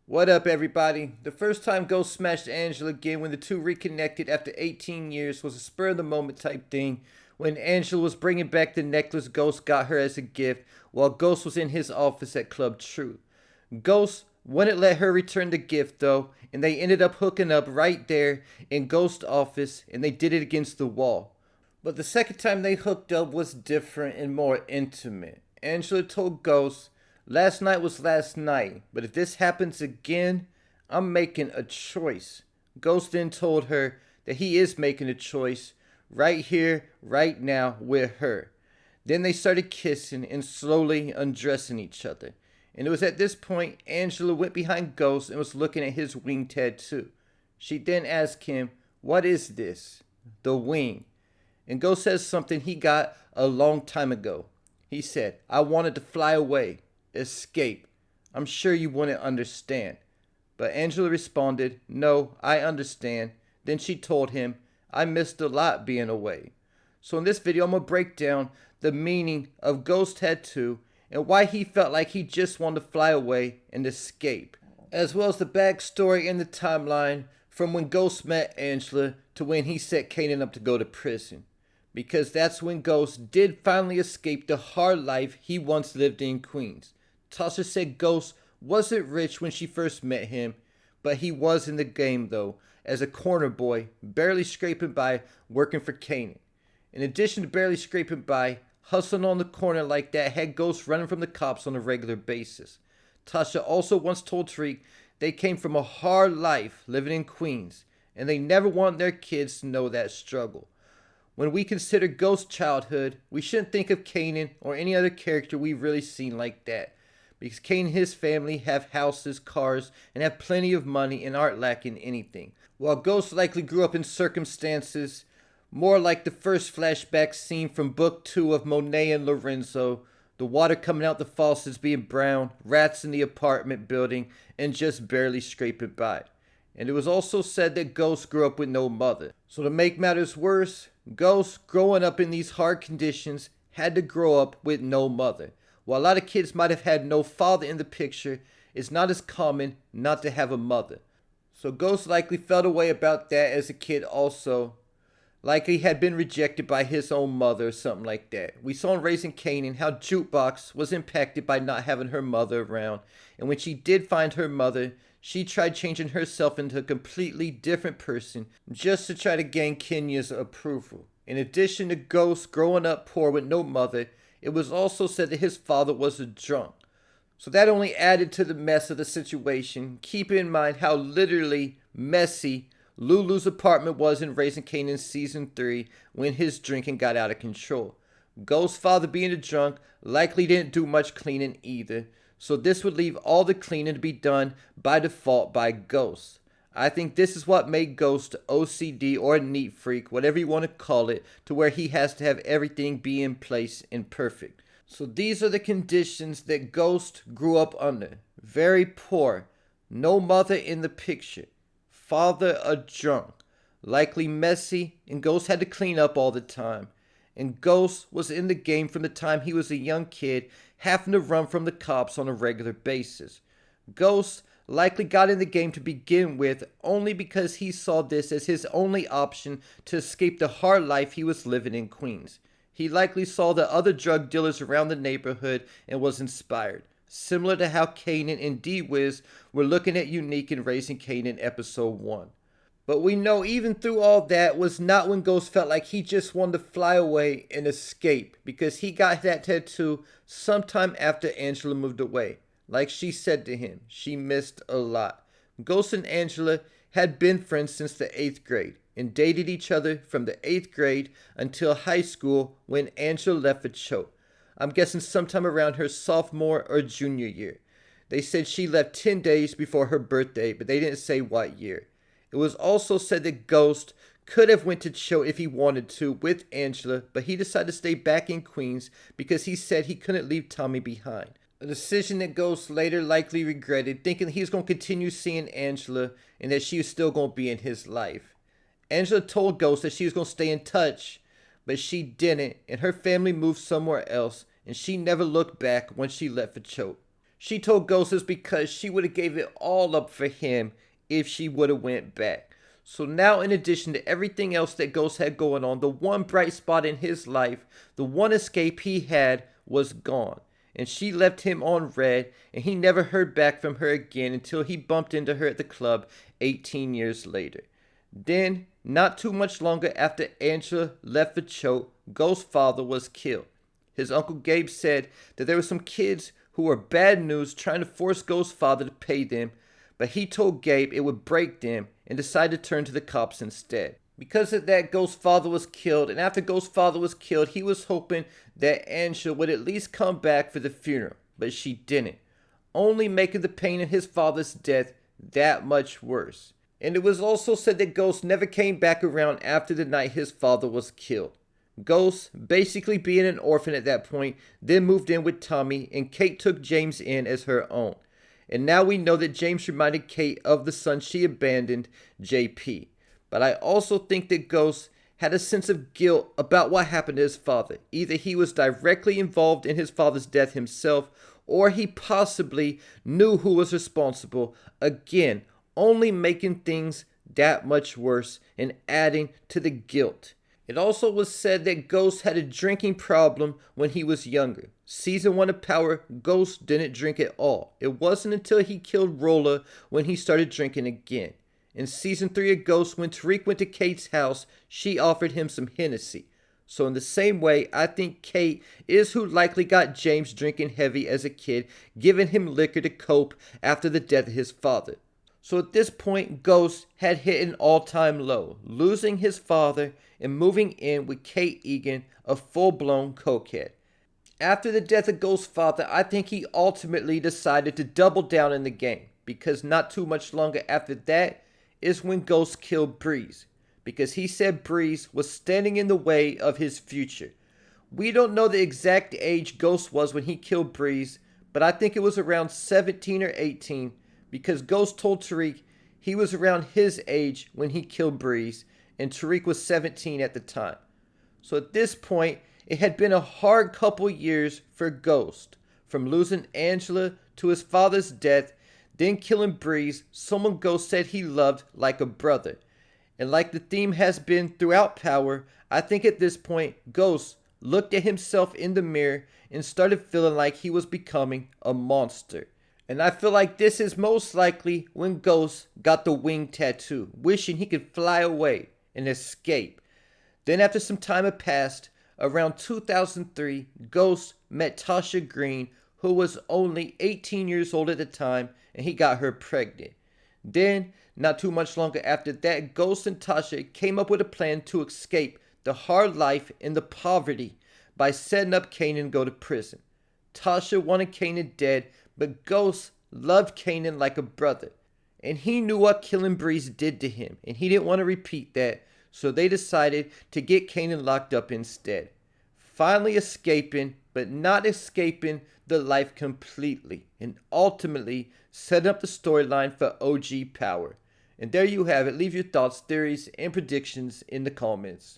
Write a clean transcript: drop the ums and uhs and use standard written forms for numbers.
What up, everybody? The first time Ghost smashed Angela again when the two reconnected after 18 years was a spur of the moment type thing when Angela was bringing back the necklace Ghost got her as a gift while Ghost was in his office at Club Truth. Ghost wouldn't let her return the gift though, and they ended up hooking up right there in Ghost's office, and they did it against the wall. But the second time they hooked up was different and more intimate. Angela told Ghost, "Last night was last night, but if this happens again, I'm making a choice." Ghost then told her that he is making a choice right here, right now with her. Then they started kissing and slowly undressing each other. And it was at this point Angela went behind Ghost and was looking at his wing tattoo. She then asked him, "What is this?" "The wing." And Ghost says something he got a long time ago. He said, "I wanted to fly away. Escape. I'm sure you wouldn't understand." But Angela responded, "No, I understand." Then she told him, "I missed a lot being away." So in this video, I'm going to break down the meaning of Ghost Tattoo and why he felt like he just wanted to fly away and escape, as well as the backstory and the timeline from when Ghost met Angela to when he set Kanan up to go to prison. Because that's when Ghost did finally escape the hard life he once lived in Queens. Tasha said Ghost wasn't rich when she first met him, but he was in the game though, as a corner boy, barely scraping by, working for Kanan. In addition to barely scraping by, hustling on the corner like that had Ghost running from the cops on a regular basis. Tasha also once told Tariq they came from a hard life living in Queens, and they never want their kids to know that struggle. When we consider Ghost's childhood, we shouldn't think of Kanan or any other character we've really seen like that, because Kanan and his family have houses, cars, and have plenty of money and aren't lacking anything, while Ghost likely grew up in circumstances more like the first flashback scene from Book 2 of Monet and Lorenzo, the water coming out the faucets being brown, rats in the apartment building, and just barely scraping by. And it was also said that Ghost grew up with no mother. So to make matters worse, Ghost, growing up in these hard conditions, had to grow up with no mother. While a lot of kids might have had no father in the picture, it's not as common not to have a mother. So Ghost likely felt a way about that as a kid also, like he had been rejected by his own mother or something like that. We saw in Raising Kanan how Jukebox was impacted by not having her mother around, and when she did find her mother, she tried changing herself into a completely different person just to try to gain Kenya's approval. In addition to Ghost growing up poor with no mother, it was also said that his father was a drunk. So that only added to the mess of the situation. Keep in mind how literally messy Lulu's apartment was in Raising Kanan Season 3 when his drinking got out of control. Ghost's father being a drunk likely didn't do much cleaning either, so this would leave all the cleaning to be done by default by Ghost. I think this is what made Ghost OCD or a neat freak, whatever you want to call it, to where he has to have everything be in place and perfect. So these are the conditions that Ghost grew up under. Very poor, no mother in the picture, father a drunk, likely messy, and Ghost had to clean up all the time. And Ghost was in the game from the time he was a young kid, having to run from the cops on a regular basis. Ghost likely got in the game to begin with only because he saw this as his only option to escape the hard life he was living in Queens. He likely saw the other drug dealers around the neighborhood and was inspired, similar to how Kanan and D-Wiz were looking at Unique in Raising Kanan Episode 1. But we know even through all that was not when Ghost felt like he just wanted to fly away and escape, because he got that tattoo sometime after Angela moved away. Like she said to him, she missed a lot. Ghost and Angela had been friends since the 8th grade and dated each other from the 8th grade until high school when Angela left for Choate. I'm guessing sometime around her sophomore or junior year. They said she left 10 days before her birthday, but they didn't say what year. It was also said that Ghost could have went to Choate if he wanted to with Angela, but he decided to stay back in Queens because he said he couldn't leave Tommy behind. A decision that Ghost later likely regretted, thinking he was going to continue seeing Angela and that she was still going to be in his life. Angela told Ghost that she was going to stay in touch, but she didn't, and her family moved somewhere else, and she never looked back once she left for Choate. She told Ghost it's because she would have gave it all up for him if she would have went back. So now, in addition to everything else that Ghost had going on, the one bright spot in his life, the one escape he had, was gone. And she left him on red, and he never heard back from her again until he bumped into her at the club 18 years later. Then, not too much longer after Angela left for Choate, Ghost's father was killed. His Uncle Gabe said that there were some kids who were bad news trying to force Ghost's father to pay them, but he told Gabe it would break them and decided to turn to the cops instead. Because of that, Ghost's father was killed, and after Ghost's father was killed, he was hoping that Angela would at least come back for the funeral, but she didn't, only making the pain of his father's death that much worse. And it was also said that Ghost never came back around after the night his father was killed. Ghost, basically being an orphan at that point, then moved in with Tommy, and Kate took James in as her own. And now we know that James reminded Kate of the son she abandoned, JP. But I also think that Ghost had a sense of guilt about what happened to his father. Either he was directly involved in his father's death himself, or he possibly knew who was responsible, again, only making things that much worse and adding to the guilt. It also was said that Ghost had a drinking problem when he was younger. Season 1 of Power, Ghost didn't drink at all. It wasn't until he killed Rolla when he started drinking again. In Season 3 of Ghost, when Tariq went to Kate's house, she offered him some Hennessy. So in the same way, I think Kate is who likely got James drinking heavy as a kid, giving him liquor to cope after the death of his father. So at this point, Ghost had hit an all-time low, losing his father and moving in with Kate Egan, a full-blown cokehead. After the death of Ghost's father, I think he ultimately decided to double down in the game, because not too much longer after that is when Ghost killed Breeze, because he said Breeze was standing in the way of his future. We don't know the exact age Ghost was when he killed Breeze, but I think it was around 17 or 18, because Ghost told Tariq he was around his age when he killed Breeze, and Tariq was 17 at the time. So at this point, it had been a hard couple years for Ghost, from losing Angela to his father's death, then killing Breeze, someone Ghost said he loved like a brother. And like the theme has been throughout Power, I think at this point, Ghost looked at himself in the mirror and started feeling like he was becoming a monster. And I feel like this is most likely when Ghost got the wing tattoo, wishing he could fly away and escape. Then after some time had passed, around 2003, Ghost met Tasha Green, who was only 18 years old at the time, and he got her pregnant. Then, not too much longer after that, Ghost and Tasha came up with a plan to escape the hard life and the poverty by setting up Kanan go to prison. Tasha wanted Kanan dead, but Ghost loved Kanan like a brother. And he knew what killing Breeze did to him, and he didn't want to repeat that, so they decided to get Kanan locked up instead. Finally escaping, but not escaping the life completely, and ultimately setting up the storyline for OG Power. And there you have it. Leave your thoughts, theories, and predictions in the comments.